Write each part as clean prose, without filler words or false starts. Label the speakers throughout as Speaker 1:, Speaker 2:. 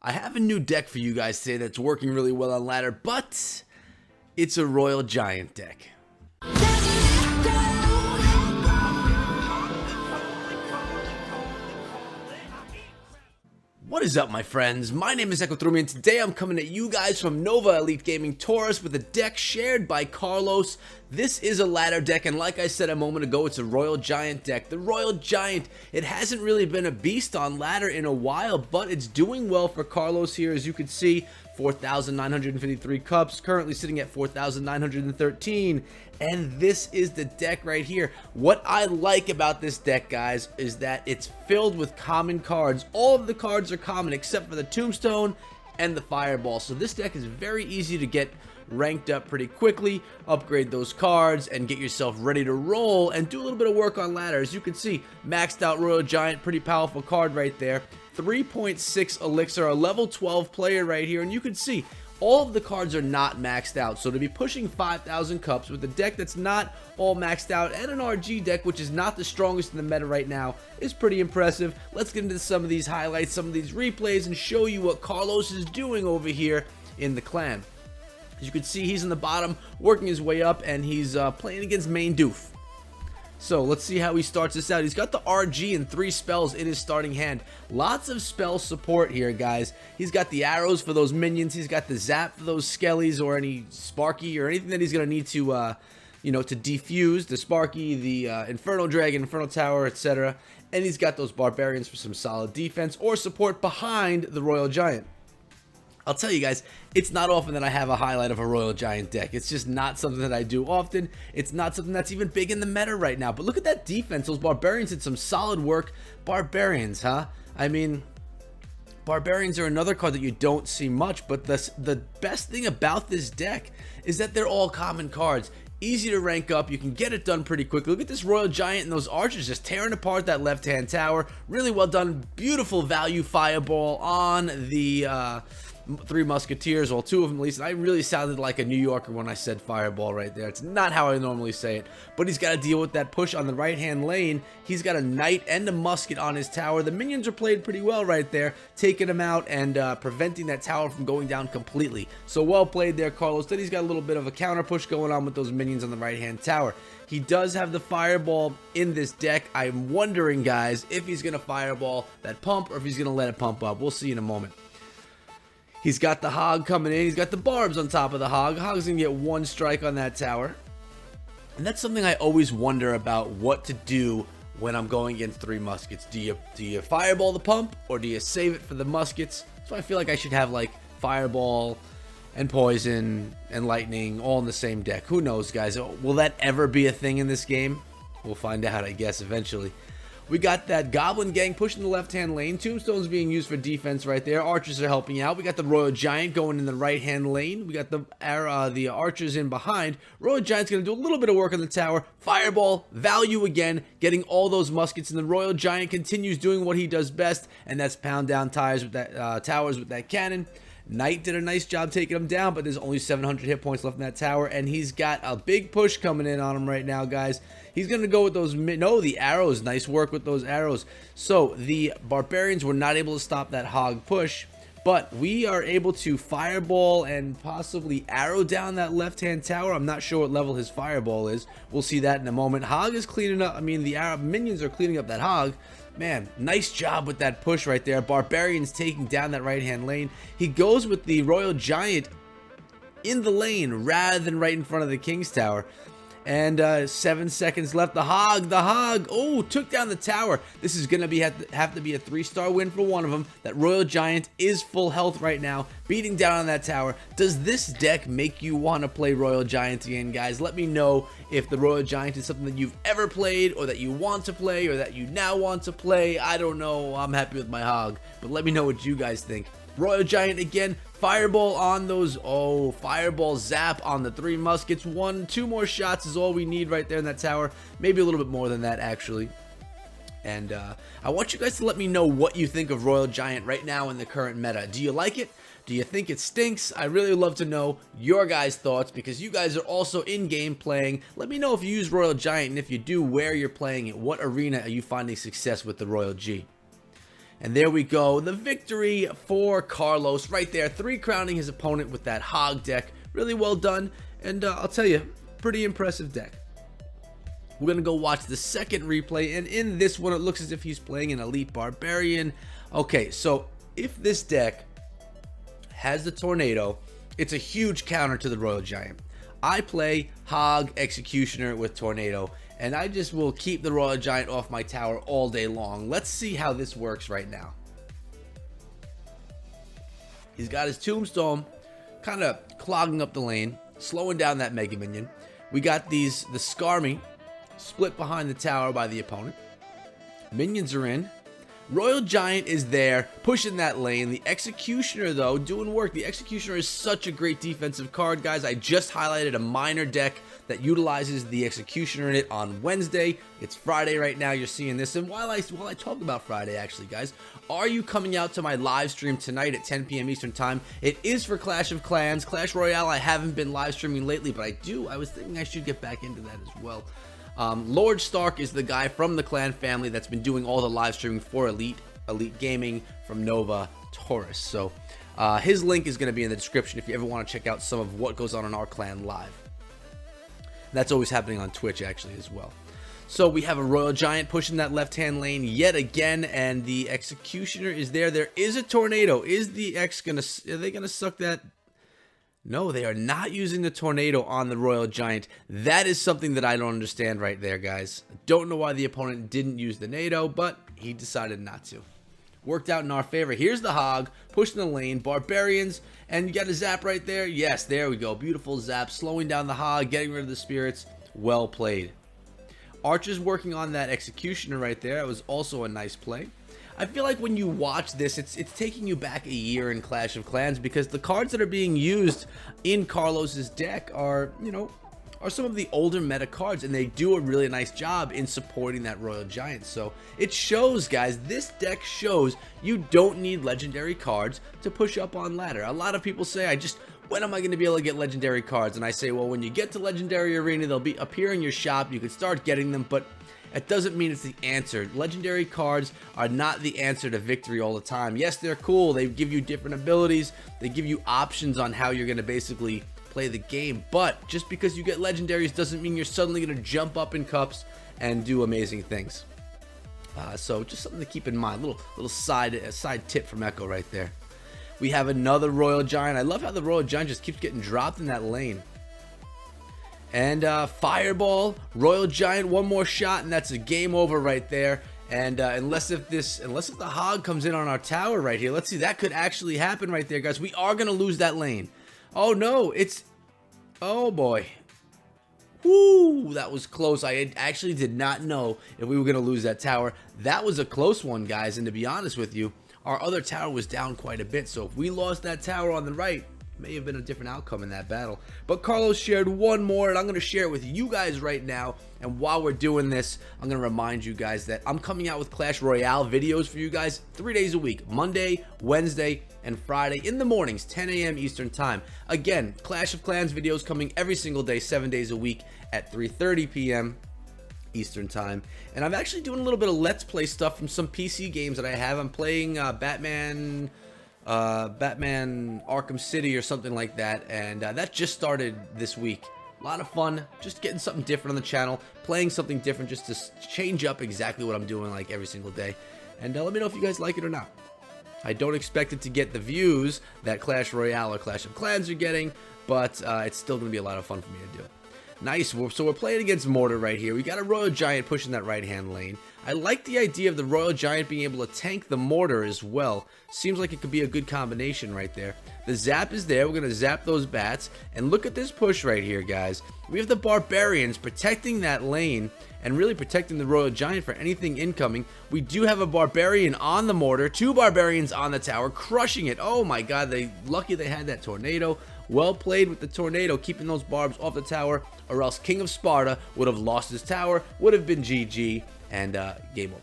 Speaker 1: I have a new deck for you guys today that's working really well on ladder, but it's a Royal Giant deck. What is up, my friends? My name is Echothromi, and today I'm coming at you guys from Nova Elite Gaming Taurus with a deck shared by Carlos. This is a ladder deck, and like I said a moment ago, it's a Royal Giant deck. The Royal Giant, it hasn't really been a beast on ladder in a while, but it's doing well for Carlos here. As you can see, 4,953 cups, currently sitting at 4,913, and this is the deck right here. What I like about this deck, guys, is that it's filled with common cards. All of the cards are common except for the Tombstone and the Fireball, so this deck is very easy to get ranked up pretty quickly, upgrade those cards, and get yourself ready to roll and do a little bit of work on ladder. As you can see, maxed out Royal Giant, pretty powerful card right there. 3.6 elixir, a level 12 player right here, and you can see all of the cards are not maxed out, so to be pushing 5,000 cups with a deck that's not all maxed out and an RG deck which is not the strongest in the meta right now is pretty impressive. Let's get into some of these highlights, some of these replays, and show you what Carlos is doing over here in the clan. As you can see, he's in the bottom, working his way up, and he's playing against Main Doof. So let's see how he starts this out. He's got the RG and 3 spells in his starting hand. Lots of spell support here, guys. He's got the arrows for those minions. He's got the zap for those skellies or any Sparky or anything that he's going to need to, to defuse. The Sparky, the Inferno Dragon, Inferno Tower, etc. And he's got those Barbarians for some solid defense or support behind the Royal Giant. I'll tell you guys, it's not often that I have a highlight of a Royal Giant deck. It's just not something that I do often. It's not something that's even big in the meta right now. But look at that defense. Those Barbarians did some solid work. Barbarians, huh? I mean, Barbarians are another card that you don't see much. But the best thing about this deck is that they're all common cards. Easy to rank up. You can get it done pretty quickly. Look at this Royal Giant and those archers just tearing apart that left-hand tower. Really well done. Beautiful value Fireball on the 3 Musketeers, well, 2 of them at least. And I really sounded like a New Yorker when I said Fireball right there. It's not how I normally say it, but he's got to deal with that push on the right-hand lane. He's got a Knight and a Musket on his tower. The minions are played pretty well right there, taking him out and preventing that tower from going down completely. So well played there, Carlos. Then he's got a little bit of a counter push going on with those minions on the right-hand tower. He does have the Fireball in this deck. I'm wondering, guys, if he's going to Fireball that pump or if he's going to let it pump up. We'll see in a moment. He's got the Hog coming in. He's got the Barbs on top of the Hog. Hog's going to get 1 strike on that tower. And that's something I always wonder about what to do when I'm going against 3 Muskets. Do you Fireball the pump or do you save it for the Muskets? So I feel like I should have like Fireball and Poison and Lightning all in the same deck. Who knows, guys? Will that ever be a thing in this game? We'll find out, I guess, eventually. We got that Goblin Gang pushing the left-hand lane. Tombstone's being used for defense right there. Archers are helping out. We got the Royal Giant going in the right-hand lane. We got the Archers in behind. Royal Giant's going to do a little bit of work on the tower. Fireball, value again, getting all those muskets. And the Royal Giant continues doing what he does best, and that's pound down towers with that cannon. Knight did a nice job taking him down, but there's only 700 hit points left in that tower, and he's got a big push coming in on him right now, guys. He's going to go with those, the arrows. Nice work with those arrows. So the Barbarians were not able to stop that Hog push, but we are able to Fireball and possibly arrow down that left-hand tower. I'm not sure what level his Fireball is. We'll see that in a moment. Hog is cleaning up, the Arab minions are cleaning up that Hog. Man, nice job with that push right there. Barbarians taking down that right-hand lane. He goes with the Royal Giant in the lane rather than right in front of the King's Tower. And 7 seconds left. The Hog, oh, took down the tower. This is going to have to be a 3-star win for one of them. That Royal Giant is full health right now, beating down on that tower. Does this deck make you want to play Royal Giant again, guys? Let me know if the Royal Giant is something that you've ever played or that you want to play or that you now want to play. I don't know. I'm happy with my Hog, but let me know what you guys think. Royal Giant again, Fireball on those, Fireball zap on the 3 Muskets. 2 more shots is all we need right there in that tower. Maybe a little bit more than that, actually. And I want you guys to let me know what you think of Royal Giant right now in the current meta. Do you like it? Do you think it stinks? I really love to know your guys' thoughts because you guys are also in-game playing. Let me know if you use Royal Giant, and if you do, where you're playing it. What arena are you finding success with the Royal G? And there we go, the victory for Carlos right there, 3 crowning his opponent with that hog deck. Really well done, and I'll tell you, pretty impressive deck. We're going to go watch the second replay, and in this one, it looks as if he's playing an Elite Barbarian. Okay, so if this deck has the Tornado, it's a huge counter to the Royal Giant. I play Hog Executioner with Tornado, and I just will keep the Royal Giant off my tower all day long. Let's see how this works right now. He's got his Tombstone kind of clogging up the lane, slowing down that Mega Minion. We got the Skarmy split behind the tower by the opponent. Minions are in. Royal Giant is there, pushing that lane. The Executioner, though, doing work. The Executioner is such a great defensive card, guys. I just highlighted a minor deck that utilizes the Executioner in it on Wednesday. It's Friday right now. You're seeing this. And while I talk about Friday, actually, guys, are you coming out to my live stream tonight at 10 p.m. Eastern Time? It is for Clash of Clans. Clash Royale, I haven't been live streaming lately, but I was thinking I should get back into that as well. Lord Stark is the guy from the clan family that's been doing all the live streaming for Elite Gaming from Nova Taurus. So his link is going to be in the description if you ever want to check out some of what goes on in our clan live. That's always happening on Twitch actually as well. So we have a Royal Giant pushing that left-hand lane yet again, and the Executioner is there. There is a Tornado. Is the X gonna? Are they gonna suck that? No, they are not using the Tornado on the Royal Giant. That is something that I don't understand right there, guys. Don't know why the opponent didn't use the NATO, but he decided not to. Worked out in our favor. Here's the Hog, pushing the lane, Barbarians, and you got a Zap right there. Yes, there we go. Beautiful Zap, slowing down the Hog, getting rid of the Spirits. Well played. Archer's working on that Executioner right there. That was also a nice play. I feel like when you watch this, it's taking you back a year in Clash of Clans, because the cards that are being used in Carlos's deck are, are some of the older meta cards, and they do a really nice job in supporting that Royal Giant. So it shows, guys, this deck shows you don't need legendary cards to push up on ladder. A lot of people say, when am I going to be able to get legendary cards? And I say, well, when you get to Legendary Arena, they'll appear in your shop. You can start getting them, but it doesn't mean it's the answer. Legendary cards are not the answer to victory all the time. Yes, they're cool. They give you different abilities. They give you options on how you're going to basically play the game. But just because you get legendaries doesn't mean you're suddenly going to jump up in cups and do amazing things. So just something to keep in mind. Little side tip from Echo right there. We have another Royal Giant. I love how the Royal Giant just keeps getting dropped in that lane. And Fireball, Royal Giant, one more shot, and that's a game over right there. And unless if the Hog comes in on our tower right here, let's see, that could actually happen right there, guys. We are gonna lose that lane. Oh no, oh boy. Woo, that was close. I actually did not know if we were gonna lose that tower. That was a close one, guys. And to be honest with you, our other tower was down quite a bit. So if we lost that tower on the right, may have been a different outcome in that battle. But Carlos shared one more, and I'm going to share it with you guys right now. And while we're doing this, I'm going to remind you guys that I'm coming out with Clash Royale videos for you guys 3 days a week, Monday, Wednesday, and Friday in the mornings, 10 a.m. Eastern Time. Again, Clash of Clans videos coming every single day, 7 days a week at 3:30 p.m. Eastern Time. And I'm actually doing a little bit of Let's Play stuff from some PC games that I have. I'm playing Batman Arkham City or something like that, and that just started this week. A lot of fun, just getting something different on the channel, playing something different just to change up exactly what I'm doing like every single day. And let me know if you guys like it or not. I don't expect it to get the views that Clash Royale or Clash of Clans are getting, but it's still going to be a lot of fun for me to do. Nice. So we're playing against Mortar right here. We got a Royal Giant pushing that right-hand lane. I like the idea of the Royal Giant being able to tank the Mortar as well. Seems like it could be a good combination right there. The Zap is there. We're going to zap those bats. And look at this push right here, guys. We have the Barbarians protecting that lane and really protecting the Royal Giant for anything incoming. We do have a Barbarian on the Mortar. 2 Barbarians on the tower, crushing it. Oh my god, lucky they had that Tornado. Well played with the Tornado, keeping those barbs off the tower, or else King of Sparta would have lost his tower, would have been GG, and game over.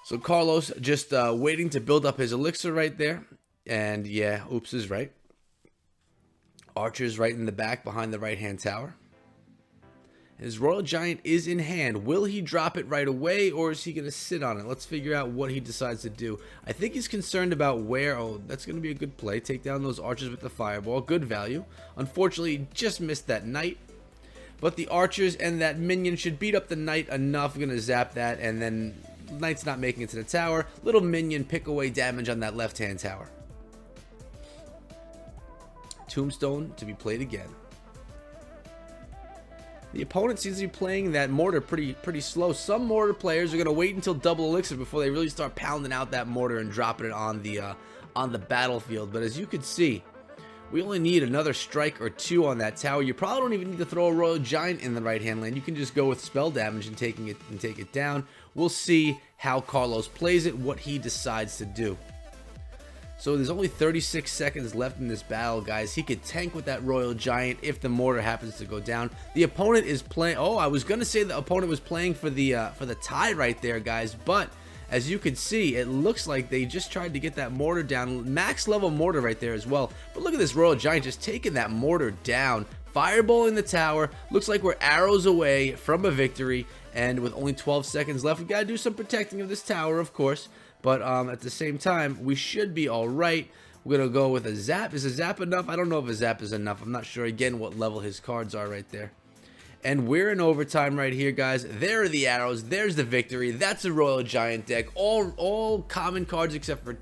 Speaker 1: So Carlos just waiting to build up his elixir right there. And yeah, oops is right. Archer's right in the back behind the right-hand tower. His Royal Giant is in hand. Will he drop it right away, or is he going to sit on it? Let's figure out what he decides to do. I think he's concerned about where... Oh, that's going to be a good play. Take down those archers with the fireball. Good value. Unfortunately, he just missed that knight. But the archers and that minion should beat up the knight enough. I'm going to zap that, and then knight's not making it to the tower. Little minion pick away damage on that left-hand tower. Tombstone to be played again. The opponent seems to be playing that mortar pretty slow. Some mortar players are going to wait until double elixir before they really start pounding out that mortar and dropping it on the battlefield. But as you can see, we only need another strike or two on that tower. You probably don't even need to throw a Royal Giant in the right-hand lane. You can just go with spell damage and take it down. We'll see how Carlos plays it, what he decides to do. So there's only 36 seconds left in this battle, guys. He could tank with that Royal Giant if the mortar happens to go down. The opponent is playing... Oh, I was going to say the opponent was playing for the tie right there, guys. But as you can see, it looks like they just tried to get that mortar down. Max level mortar right there as well. But look at this Royal Giant just taking that mortar down. Fireball in the tower. Looks like we're arrows away from a victory. And with only 12 seconds left, we got to do some protecting of this tower, of course. But at the same time, we should be all right. We're going to go with a zap. Is a zap enough? I don't know if a zap is enough. I'm not sure, again, what level his cards are right there. And we're in overtime right here, guys. There are the arrows. There's the victory. That's a Royal Giant deck. All common cards except for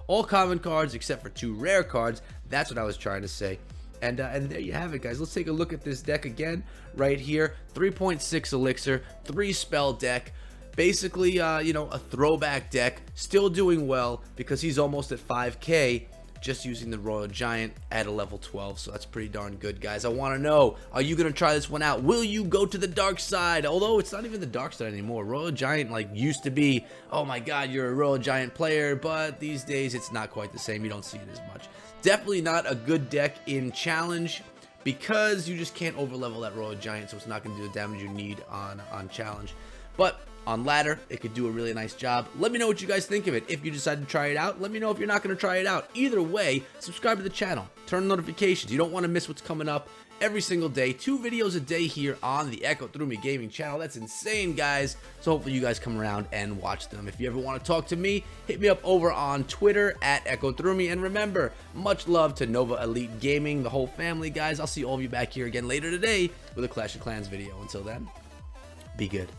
Speaker 1: all common cards except for 2 rare cards. That's what I was trying to say. And there you have it, guys. Let's take a look at this deck again right here. 3.6 elixir, 3 spell deck. Basically, you know, a throwback deck. Still doing well because he's almost at 5K. Just using the Royal Giant at a level 12, so that's pretty darn good, guys. I want to know, are you going to try this one out? Will you go to the dark side? Although it's not even the dark side anymore. Royal Giant like used to be, oh my god, you're a Royal Giant player, but these days it's not quite the same. You don't see it as much. Definitely not a good deck in challenge because you just can't overlevel that Royal Giant, so it's not going to do the damage you need on challenge. But on ladder, it could do a really nice job. Let me know what you guys think of it. If you decide to try it out, let me know if you're not going to try it out. Either way, subscribe to the channel. Turn on notifications. You don't want to miss what's coming up every single day. 2 videos a day here on the Echo Through Me Gaming channel. That's insane, guys. So hopefully you guys come around and watch them. If you ever want to talk to me, hit me up over on Twitter at Echo Through Me. And remember, much love to Nova Elite Gaming, the whole family, guys. I'll see all of you back here again later today with a Clash of Clans video. Until then, be good.